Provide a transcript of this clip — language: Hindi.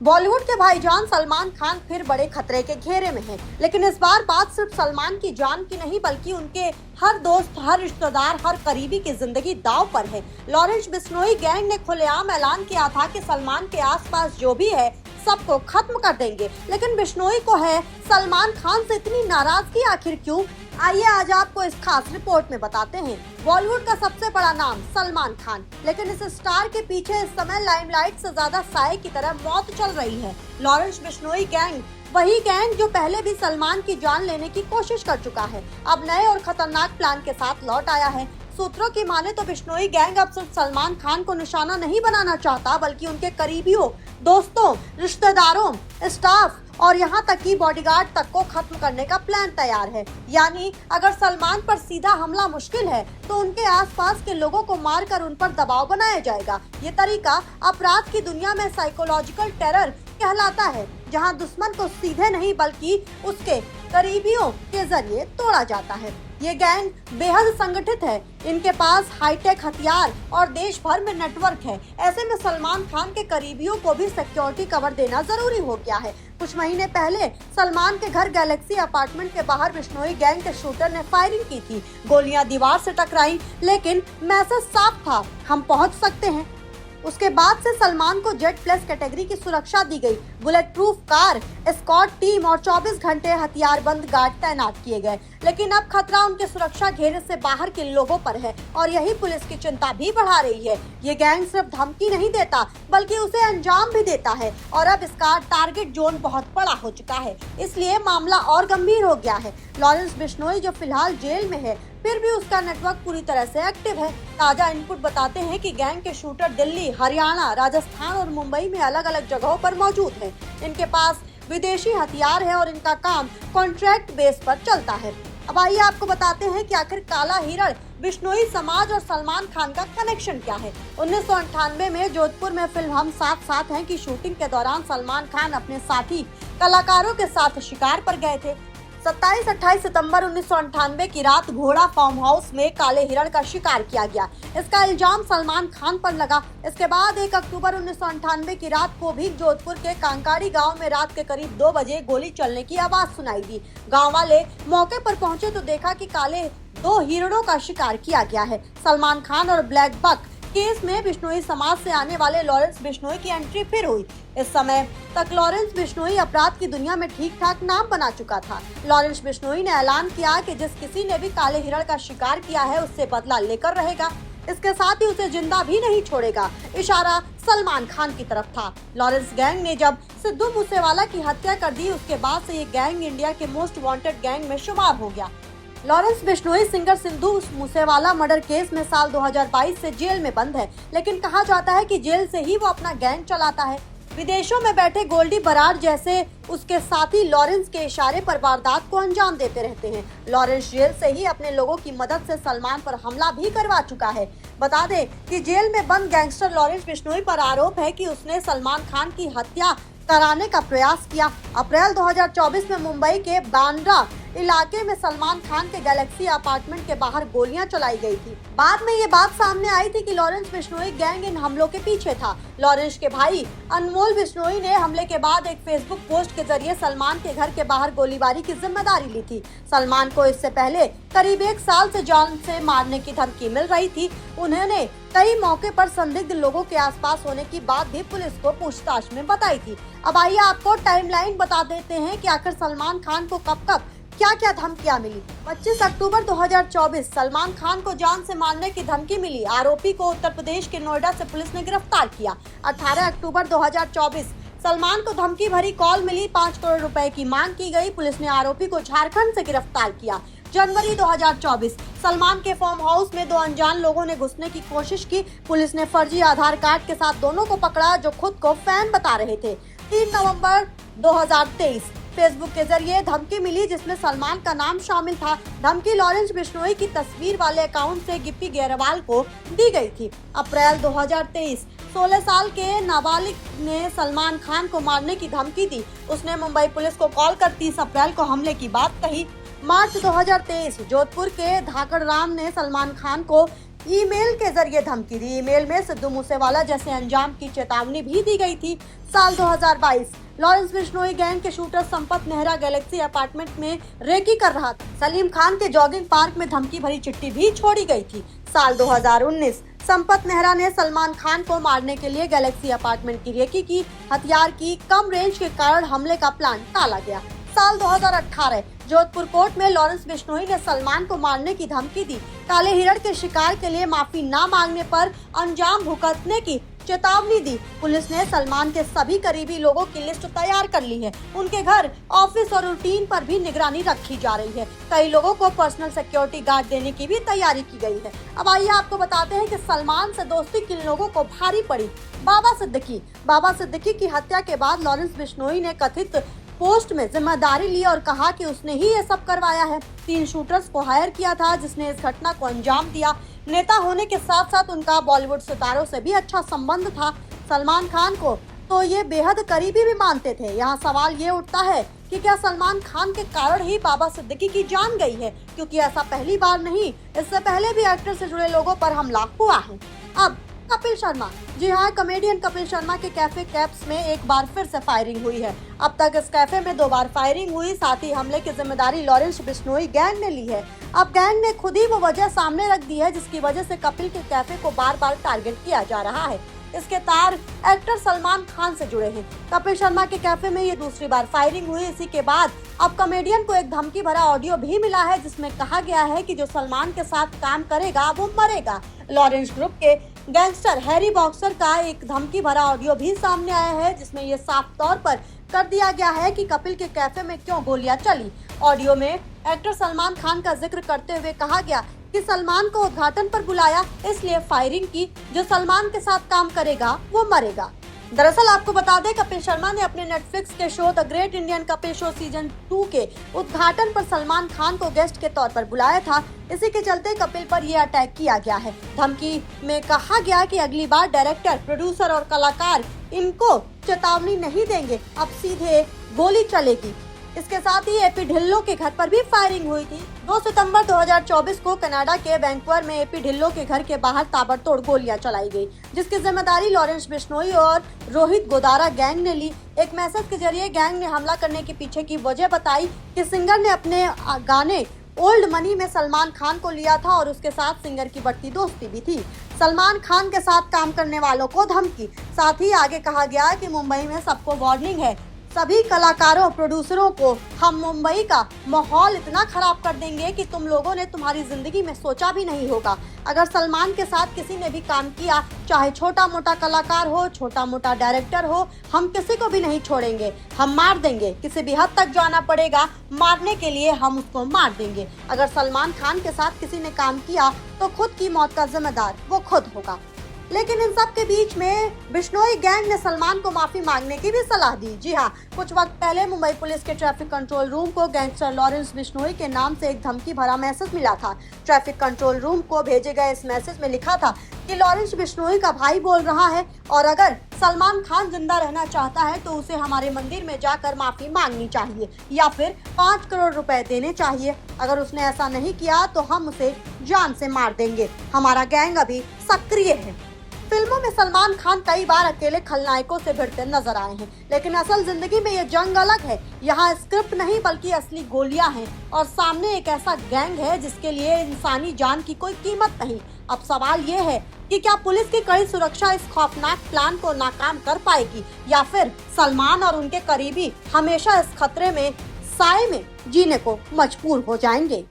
बॉलीवुड के भाईजान सलमान खान फिर बड़े खतरे के घेरे में हैं, लेकिन इस बार बात सिर्फ सलमान की जान की नहीं बल्कि उनके हर दोस्त, हर रिश्तेदार, हर करीबी की जिंदगी दांव पर है। लॉरेंस बिश्नोई गैंग ने खुलेआम ऐलान किया था कि सलमान के आसपास जो भी है सबको खत्म कर देंगे, लेकिन बिश्नोई को है सलमान खान से इतनी नाराजगी आखिर क्यों? आइए आज आपको इस खास रिपोर्ट में बताते हैं। बॉलीवुड का सबसे बड़ा नाम सलमान खान, लेकिन इस स्टार के पीछे इस समय लाइमलाइट से ज्यादा साए की तरह मौत चल रही है। लॉरेंस बिश्नोई गैंग वही गैंग जो पहले भी सलमान की जान लेने की कोशिश कर चुका है, अब नए और खतरनाक प्लान के साथ लौट आया है। सूत्रों की माने तो बिश्नोई गैंग अब सिर्फ सलमान खान को निशाना नहीं बनाना चाहता बल्कि उनके करीबियों, दोस्तों, रिश्तेदारों, स्टाफ और यहाँ तक कि बॉडीगार्ड तक को खत्म करने का प्लान तैयार है। यानी अगर सलमान पर सीधा हमला मुश्किल है तो उनके आसपास के लोगों को मारकर उन पर दबाव बनाया जाएगा। ये तरीका अपराध की दुनिया में साइकोलॉजिकल टेरर कहलाता है, जहां दुश्मन को सीधे नहीं बल्कि उसके करीबियों के जरिए तोड़ा जाता है। ये गैंग बेहद संगठित है, इनके पास हाईटेक हथियार और देश भर में नेटवर्क है। ऐसे में सलमान खान के करीबियों को भी सिक्योरिटी कवर देना जरूरी हो गया है। कुछ महीने पहले सलमान के घर गैलेक्सी अपार्टमेंट के बाहर बिश्नोई गैंग के शूटर ने फायरिंग की थी। गोलियां दीवार से टकराई, लेकिन मैसेज साफ था, हम पहुंच सकते हैं। उसके बाद से सलमान को जेड प्लस कैटेगरी की सुरक्षा दी गई। Bullet proof car, escort team और 24 घंटे हथियारबंद गार्ड तैनात किए गए। लेकिन अब खतरा उनके सुरक्षा घेरे से बाहर के लोगों पर है और यही पुलिस की चिंता भी बढ़ा रही है। ये गैंग सिर्फ धमकी नहीं देता बल्कि उसे अंजाम भी देता है और अब इसका टारगेट जोन बहुत बड़ा हो चुका है, इसलिए मामला और गंभीर हो गया है। लॉरेंस बिश्नोई जो फिलहाल जेल में है, फिर भी उसका नेटवर्क पूरी तरह से एक्टिव है। ताजा इनपुट बताते हैं कि गैंग के शूटर दिल्ली, हरियाणा, राजस्थान और मुंबई में अलग अलग जगहों पर मौजूद हैं। इनके पास विदेशी हथियार है और इनका काम कॉन्ट्रैक्ट बेस पर चलता है। अब आइए आपको बताते हैं कि आखिर काला हिरण, बिश्नोई समाज और सलमान खान का कनेक्शन क्या है। 1998 में जोधपुर में फिल्म हम साथ साथ हैं की शूटिंग के दौरान सलमान खान अपने साथी कलाकारों के साथ शिकार पर गए थे। 27-28 सितंबर 1998 की रात घोड़ा फार्म हाउस में काले हिरण का शिकार किया गया। इसका इल्जाम सलमान खान पर लगा। इसके बाद 1 अक्टूबर 1998 की रात को भी जोधपुर के कांकाड़ी गांव में रात के करीब 2 बजे गोली चलने की आवाज सुनाई दी। गांव वाले मौके पर पहुंचे तो देखा कि काले 2 हिरणों का शिकार किया गया है। सलमान खान और ब्लैक बक केस में बिश्नोई समाज से आने वाले लॉरेंस बिश्नोई की एंट्री फिर हुई। इस समय तक लॉरेंस बिश्नोई अपराध की दुनिया में ठीक ठाक नाम बना चुका था। लॉरेंस बिश्नोई ने ऐलान किया कि जिस किसी ने भी काले हिरण का शिकार किया है उससे बदला लेकर रहेगा, इसके साथ ही उसे जिंदा भी नहीं छोड़ेगा। इशारा सलमान खान की तरफ था। लॉरेंस गैंग ने जब सिद्धू मूसेवाला की हत्या कर दी, उसके बाद से ये गैंग इंडिया के मोस्ट वांटेड गैंग में शुमार हो गया। Lawrence Bishnoi singer Sidhu Moosewala murder case में साल 2022 से जेल में बंद है, लेकिन कहा जाता है कि जेल से ही वो अपना गैंग चलाता है। विदेशों में बैठे गोल्डी बरार जैसे उसके साथी लॉरेंस के इशारे पर वारदात को अंजाम देते रहते हैं। लॉरेंस जेल से ही अपने लोगों की मदद से सलमान पर हमला भी करवा चुका है। बता दें कि जेल में बंद गैंगस्टर लॉरेंस बिश्नोई पर आरोप है कि उसने सलमान खान की हत्या कराने का प्रयास किया। अप्रैल 2024 में मुंबई के बांद्रा इलाके में सलमान खान के गैलेक्सी अपार्टमेंट के बाहर गोलियां चलाई गई थी। बाद में ये बात सामने आई थी कि लॉरेंस बिश्नोई गैंग इन हमलों के पीछे था। लॉरेंस के भाई अनमोल बिश्नोई ने हमले के बाद एक फेसबुक पोस्ट के जरिए सलमान के घर के बाहर गोलीबारी की जिम्मेदारी ली थी। सलमान को इससे पहले करीब 1 साल से जान से मारने की धमकी मिल रही थी। उन्होंने कई मौके पर संदिग्ध लोगों के आसपास होने की बात भी पुलिस को पूछताछ में बताई थी। अब आइए आपको टाइमलाइन बता देते हैं कि आखिर सलमान खान को कब क्या क्या धमकियां मिली। 25 अक्टूबर 2024 सलमान खान को जान से मारने की धमकी मिली। आरोपी को उत्तर प्रदेश के नोएडा से पुलिस ने गिरफ्तार किया। 18 अक्टूबर 2024 सलमान को धमकी भरी कॉल मिली, 5 करोड़ रुपए की मांग की गई। पुलिस ने आरोपी को झारखंड से गिरफ्तार किया। जनवरी 2024 सलमान के फार्म हाउस में 2 अनजान लोगों ने घुसने की कोशिश की। पुलिस ने फर्जी आधार कार्ड के साथ दोनों को पकड़ा जो खुद को फैन बता रहे थे। 3 नवंबर 2023 फेसबुक के जरिए धमकी मिली जिसमें सलमान का नाम शामिल था। धमकी लॉरेंस बिश्नोई की तस्वीर वाले अकाउंट से गिप्पी गेरवाल को दी गई थी। अप्रैल 2023 16 साल के नाबालिग ने सलमान खान को मारने की धमकी दी। उसने मुंबई पुलिस को कॉल कर 30 अप्रैल को हमले की बात कही। मार्च 2023 जोधपुर के धाकड़ राम ने सलमान खान को ईमेल के जरिए धमकी दी। ईमेल में सिद्धू मूसेवाला जैसे अंजाम की चेतावनी भी दी गई थी। साल 2022 लॉरेंस बिश्नोई गैंग के shooter Sampat Nehra Galaxy apartment में रेकी कर रहा था। सलीम खान के जॉगिंग पार्क में धमकी भरी चिट्ठी भी छोड़ी गई थी। साल 2019 संपत नेहरा ने सलमान खान को मारने के लिए गैलेक्सी अपार्टमेंट की रेकी की। हथियार की कम रेंज के कारण हमले का प्लान टाला गया। साल 2018 जोधपुर कोर्ट में लॉरेंस बिश्नोई ने सलमान को मारने की धमकी दी। काले हिरण के शिकार के लिए माफी न मांगने पर अंजाम भुगतने की चेतावनी दी। पुलिस ने सलमान के सभी करीबी लोगों की लिस्ट तैयार कर ली है। उनके घर, ऑफिस और रूटीन पर भी निगरानी रखी जा रही है। कई लोगों को पर्सनल सिक्योरिटी गार्ड देने की भी तैयारी की गई है। अब आइए आपको बताते हैं कि सलमान से दोस्ती किन लोगों को भारी पड़ी। बाबा सिद्दीकी की हत्या के बाद लॉरेंस बिश्नोई ने कथित पोस्ट में जिम्मेदारी ली और कहा कि उसने ही ये सब करवाया है। 3 शूटर्स को हायर किया था जिसने इस घटना को अंजाम दिया। नेता होने के साथ साथ उनका बॉलीवुड सितारों से भी अच्छा संबंध था। सलमान खान को तो ये बेहद करीबी भी मानते थे। यहाँ सवाल ये उठता है कि क्या सलमान खान के कारण ही बाबा सिद्दीकी की जान गई है, क्योंकि ऐसा पहली बार नहीं, इससे पहले भी एक्टर से जुड़े लोगों पर हमला हुआ है। अब कपिल शर्मा, जी हाँ, कॉमेडियन कपिल शर्मा के कैफे कैप्स में एक बार फिर से फायरिंग हुई है। अब तक इस कैफे में 2 बार फायरिंग हुई। साथ ही हमले की जिम्मेदारी लॉरेंस बिश्नोई गैंग ने ली है। अब गैंग ने खुद ही वो वजह सामने रख दी है जिसकी वजह से कपिल के कैफे को बार बार टारगेट किया जा रहा है। इसके तार एक्टर सलमान खान से जुड़े हैं। कपिल शर्मा के कैफे में ये दूसरी बार फायरिंग हुई। इसी के बाद अब कॉमेडियन को एक धमकी भरा ऑडियो भी मिला है जिसमें कहा गया है कि जो सलमान के साथ काम करेगा वो मरेगा। लॉरेंस ग्रुप के गैंगस्टर हैरी बॉक्सर का एक धमकी भरा ऑडियो भी सामने आया है जिसमें ये साफ तौर पर कर दिया गया है कि कपिल के कैफे में क्यों गोलियां चली। ऑडियो में एक्टर सलमान खान का जिक्र करते हुए कहा गया कि सलमान को उद्घाटन पर बुलाया, इसलिए फायरिंग की। जो सलमान के साथ काम करेगा वो मरेगा। दरअसल आपको बता दें, कपिल शर्मा ने अपने नेटफ्लिक्स के show the great Indian Kapil show season 2 के उद्घाटन पर सलमान खान को गेस्ट के तौर पर बुलाया था। इसी के चलते कपिल पर यह अटैक किया गया है। धमकी में कहा गया कि अगली बार डायरेक्टर, प्रोड्यूसर और कलाकार इनको चेतावनी नहीं देंगे, अब सीधे गोली चलेगी। इसके साथ ही एपी ढिल्लों के घर पर भी फायरिंग हुई थी। 2 सितंबर 2024 को कनाडा के वैंकूवर में एपी ढिल्लों के घर के बाहर ताबड़तोड़ गोलियां चलाई गई, जिसकी जिम्मेदारी लॉरेंस बिश्नोई और रोहित गोदारा गैंग ने ली। एक मैसेज के जरिए गैंग ने हमला करने के पीछे की वजह बताई कि सिंगर ने अपने गाने ओल्ड मनी में सलमान खान को लिया था और उसके साथ सिंगर की बढ़ती दोस्ती भी थी। सलमान खान के साथ काम करने वालों को धमकी। साथ ही आगे कहा गया कि मुंबई में सबको वार्निंग है, सभी कलाकारों, प्रोड्यूसरों को हम मुंबई का माहौल इतना खराब कर देंगे कि तुम लोगों ने तुम्हारी जिंदगी में सोचा भी नहीं होगा। अगर सलमान के साथ किसी ने भी काम किया, चाहे छोटा मोटा कलाकार हो, छोटा मोटा डायरेक्टर हो, हम किसी को भी नहीं छोड़ेंगे, हम मार देंगे। किसी भी हद तक जाना पड़ेगा मारने के लिए, हम उसको मार देंगे। अगर सलमान खान के साथ किसी ने काम किया तो खुद की मौत का जिम्मेदार वो खुद होगा। लेकिन इन सब के बीच में बिश्नोई गैंग ने सलमान को माफी मांगने की भी सलाह दी। जी हाँ, कुछ वक्त पहले मुंबई पुलिस के ट्रैफिक कंट्रोल रूम को गैंगस्टर लॉरेंस बिश्नोई के नाम से एक धमकी भरा मैसेज मिला था। ट्रैफिक कंट्रोल रूम को भेजे गए इस मैसेज में लिखा था कि लॉरेंस बिश्नोई का भाई बोल रहा है और अगर सलमान खान जिंदा रहना चाहता है तो उसे हमारे मंदिर में जाकर माफी मांगनी चाहिए या फिर 5 करोड़ रुपए देने चाहिए। अगर उसने ऐसा नहीं किया तो हम उसे जान से मार देंगे। हमारा गैंग अभी सक्रिय है। फिल्मों में सलमान खान कई बार अकेले खलनायकों से भिड़ते नजर आए हैं, लेकिन असल जिंदगी में ये जंग अलग है। यहाँ स्क्रिप्ट नहीं बल्कि असली गोलियां हैं और सामने एक ऐसा गैंग है जिसके लिए इंसानी जान की कोई कीमत नहीं। अब सवाल ये है कि क्या पुलिस की कड़ी सुरक्षा इस खौफनाक प्लान को नाकाम कर पाएगी या फिर सलमान और उनके करीबी हमेशा इस खतरे में, साए में जीने को मजबूर हो जाएंगे।